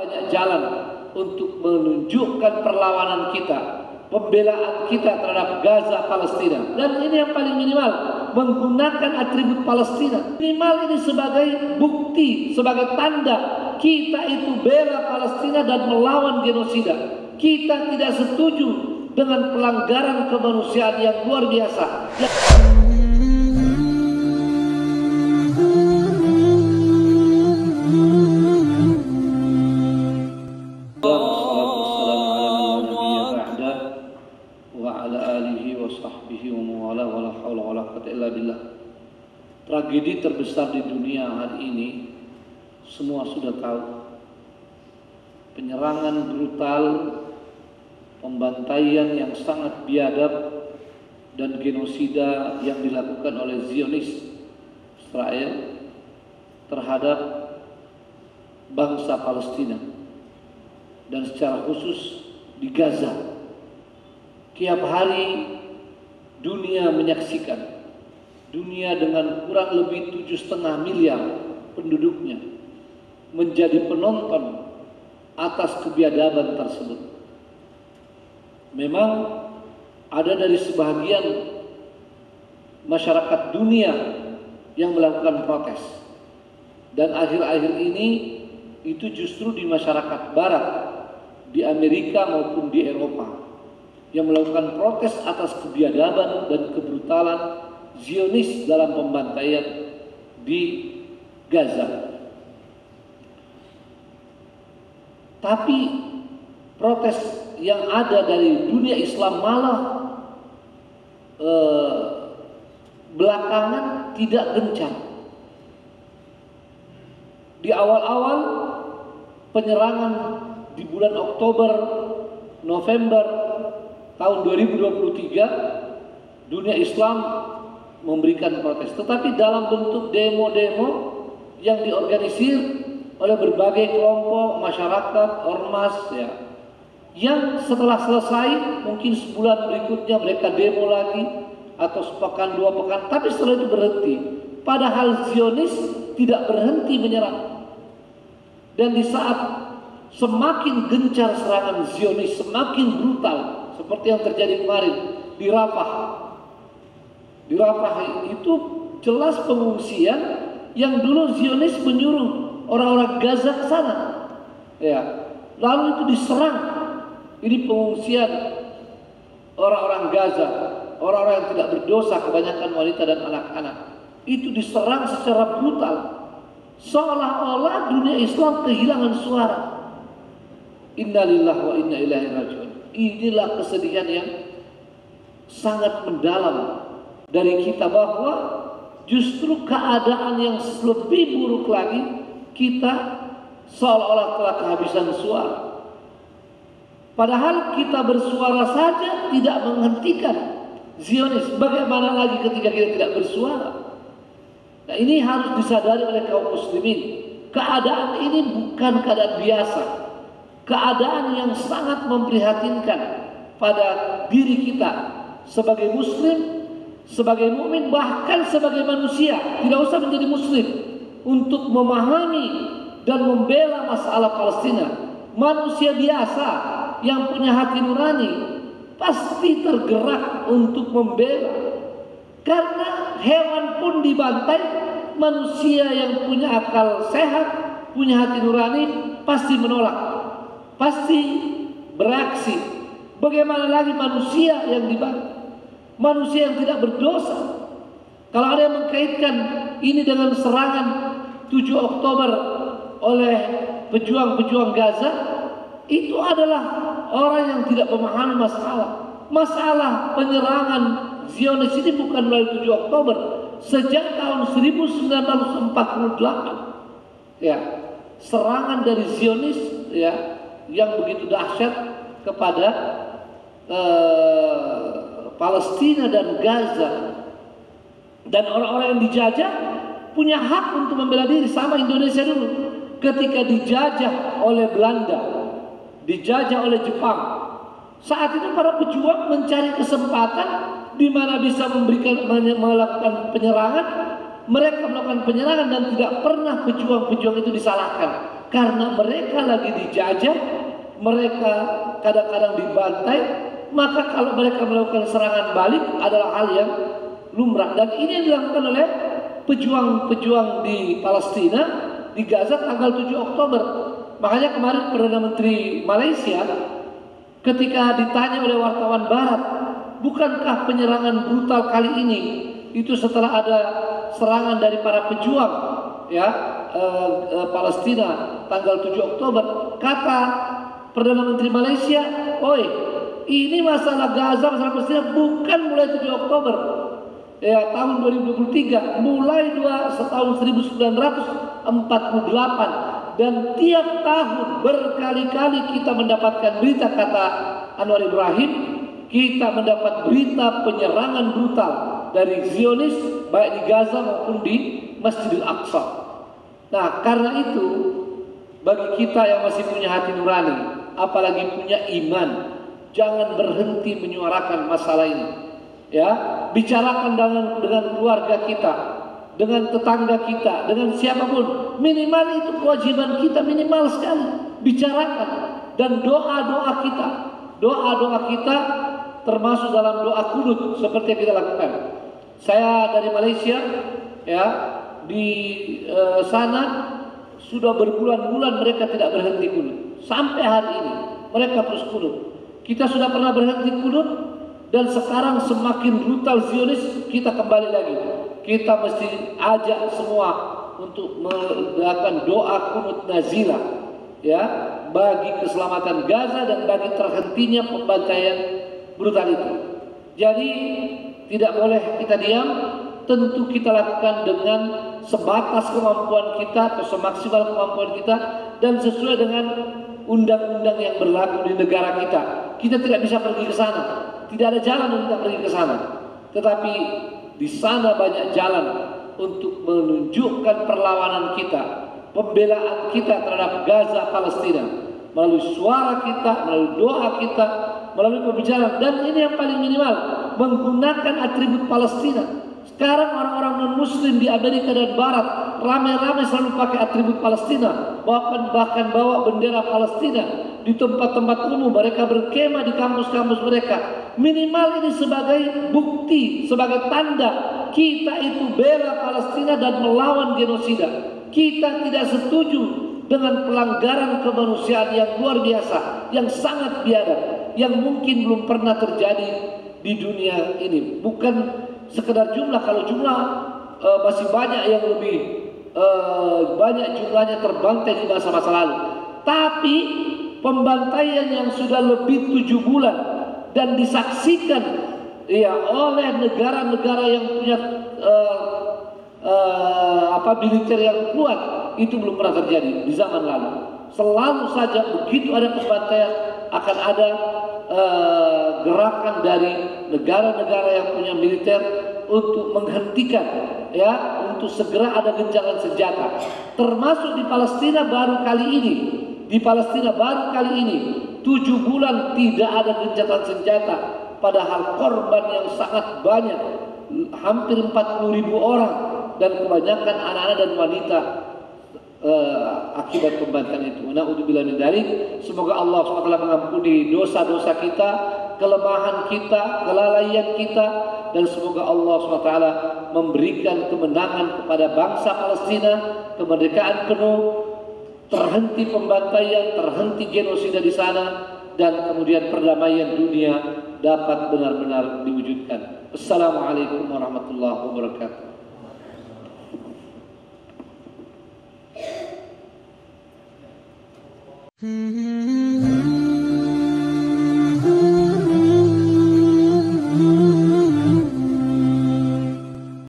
banyak jalan untuk menunjukkan perlawanan kita, pembelaan kita terhadap Gaza, Palestina. Dan ini yang paling minimal, menggunakan atribut Palestina. Minimal ini sebagai bukti, sebagai tanda kita itu bela Palestina dan melawan genosida. Kita tidak setuju dengan pelanggaran kemanusiaan yang luar biasa. Tragedi terbesar di dunia hari ini semua sudah tahu. Penyerangan brutal, pembantaian yang sangat biadab dan genosida yang dilakukan oleh Zionis Israel terhadap bangsa Palestina dan secara khusus di Gaza. Tiap hari dunia menyaksikan. Dunia dengan kurang lebih 7,5 miliar penduduknya menjadi penonton atas kebiadaban tersebut. Memang ada dari sebagian masyarakat dunia yang melakukan protes. Dan akhir-akhir ini itu justru di masyarakat barat, di Amerika maupun di Eropa, yang melakukan protes atas kebiadaban dan kebrutalan Zionis dalam pembantaian di Gaza. Tapi protes yang ada dari dunia Islam malah belakangan tidak gencar. Di awal-awal penyerangan di bulan Oktober, November tahun 2023, dunia Islam memberikan protes, tetapi dalam bentuk demo-demo yang diorganisir oleh berbagai kelompok masyarakat, ormas, ya, yang setelah selesai mungkin sebulan berikutnya mereka demo lagi atau sepekan dua pekan, tapi setelah itu berhenti. Padahal Zionis tidak berhenti menyerang. Dan di saat semakin gencar serangan Zionis, semakin brutal seperti yang terjadi kemarin di Rafah. Di Rafah itu jelas pengungsian yang dulu Zionis menyuruh orang-orang Gaza ke sana. Ya, lalu itu diserang. Ini pengungsian orang-orang Gaza, orang-orang yang tidak berdosa, kebanyakan wanita dan anak-anak. Itu diserang secara brutal. Seolah-olah dunia Islam kehilangan suara. Innalillahi wa inna ilaihi raji'un. Inilah kesedihan yang sangat mendalam dari kita, bahwa justru keadaan yang lebih buruk lagi, kita seolah-olah telah kehabisan suara. Padahal kita bersuara saja tidak menghentikan Zionis. Bagaimana lagi ketika kita tidak bersuara? Nah, ini harus disadari oleh kaum muslimin. Keadaan ini bukan keadaan biasa. Keadaan yang sangat memprihatinkan pada diri kita sebagai muslim, sebagai mukmin, bahkan sebagai manusia, tidak usah menjadi muslim, untuk memahami dan membela masalah Palestina. Manusia biasa yang punya hati nurani pasti tergerak untuk membela. Karena hewan pun dibantai, manusia yang punya akal sehat, punya hati nurani pasti menolak, pasti bereaksi. Bagaimana lagi manusia yang dibantai? Manusia yang tidak berdosa. Kalau ada yang mengkaitkan ini dengan serangan 7 Oktober oleh pejuang-pejuang Gaza, itu adalah orang yang tidak memahami masalah. Masalah penyerangan Zionis ini bukan mulai 7 Oktober, sejak tahun 1948. Ya, serangan dari Zionis, ya, yang begitu dahsyat kepada Palestina dan Gaza. Dan orang-orang yang dijajah punya hak untuk membela diri, sama Indonesia dulu ketika dijajah oleh Belanda, dijajah oleh Jepang. Saat itu para pejuang mencari kesempatan di mana bisa melakukan penyerangan. Mereka melakukan penyerangan dan tidak pernah pejuang-pejuang itu disalahkan. karena mereka lagi dijajah, mereka kadang-kadang dibantai, maka kalau mereka melakukan serangan balik adalah hal yang lumrah. Dan ini yang dilakukan oleh pejuang-pejuang di Palestina, di Gaza tanggal 7 Oktober. Makanya kemarin Perdana Menteri Malaysia ketika ditanya oleh wartawan Barat, bukankah penyerangan brutal kali ini itu setelah ada serangan dari para pejuang ya Palestina tanggal 7 Oktober, kata Perdana Menteri Malaysia, "Oi, ini masalah Gaza, masalah Palestina bukan mulai 7 Oktober ya tahun 2023, mulai tahun 1948 dan tiap tahun berkali-kali kita mendapatkan berita," kata Anwar Ibrahim, "kita mendapat berita penyerangan brutal dari Zionis baik di Gaza maupun di Masjidil Aqsa." Nah, karena itu bagi kita yang masih punya hati nurani, apalagi punya iman, jangan berhenti menyuarakan masalah ini. Ya, bicarakan dengan keluarga kita, dengan tetangga kita, dengan siapapun. Minimal itu kewajiban kita, minimal sekali. Bicarakan. Dan doa-doa kita termasuk dalam doa kunut seperti yang kita lakukan. Saya dari Malaysia, ya, di sana sudah berbulan-bulan mereka tidak berhenti kunut. Sampai hari ini mereka terus kunut. Kita sudah pernah berhenti kunut, dan sekarang semakin brutal Zionis, kita kembali lagi. Kita mesti ajak semua untuk melakukan doa kunut nazilah, ya, bagi keselamatan Gaza dan bagi terhentinya pembantaian brutal itu. Jadi tidak boleh kita diam, tentu kita lakukan dengan sebatas kemampuan kita atau semaksimal kemampuan kita dan sesuai dengan undang-undang yang berlaku di negara kita. Kita tidak bisa pergi ke sana, tidak ada jalan untuk pergi ke sana. Tetapi di sana banyak jalan untuk menunjukkan perlawanan kita, pembelaan kita terhadap Gaza Palestina melalui suara kita, melalui doa kita, melalui pembicaraan. Dan ini yang paling minimal, menggunakan atribut Palestina. Sekarang orang-orang non-muslim di Amerika dan Barat ramai-ramai selalu pakai atribut Palestina, bahkan bawa bendera Palestina di tempat-tempat umum. Mereka berkemah di kampus-kampus mereka. Minimal ini sebagai bukti, sebagai tanda kita itu bela Palestina dan melawan genosida. Kita tidak setuju dengan pelanggaran kemanusiaan yang luar biasa, yang sangat biadab, yang mungkin belum pernah terjadi di dunia ini. Bukan sekedar jumlah, kalau jumlah masih banyak yang lebih banyak jumlahnya terbantai di masa-masa lalu. Tapi pembantaian yang sudah lebih 7 bulan dan disaksikan ya oleh negara-negara yang punya militer yang kuat, itu belum pernah terjadi di zaman lalu. Selalu saja begitu ada pembantaian akan ada gerakan dari negara-negara yang punya militer untuk menghentikan, ya, untuk segera ada genjangan senjata. Termasuk di Palestina baru kali ini. Di Palestina baru kali ini 7 bulan tidak ada genjangan senjata, padahal korban yang sangat banyak, hampir 40.000 orang, dan kebanyakan anak-anak dan wanita akibat pembantaian itu. Na'udzubillah min dzalik. Semoga Allah SWT mengampuni dosa-dosa kita, kelemahan kita, kelalaian kita, dan semoga Allah SWT memberikan kemenangan kepada bangsa Palestina, kemerdekaan penuh, terhenti pembantaian, terhenti genosida di sana, dan kemudian perdamaian dunia dapat benar-benar diwujudkan. Assalamualaikum warahmatullahi wabarakatuh. Mm-hmm.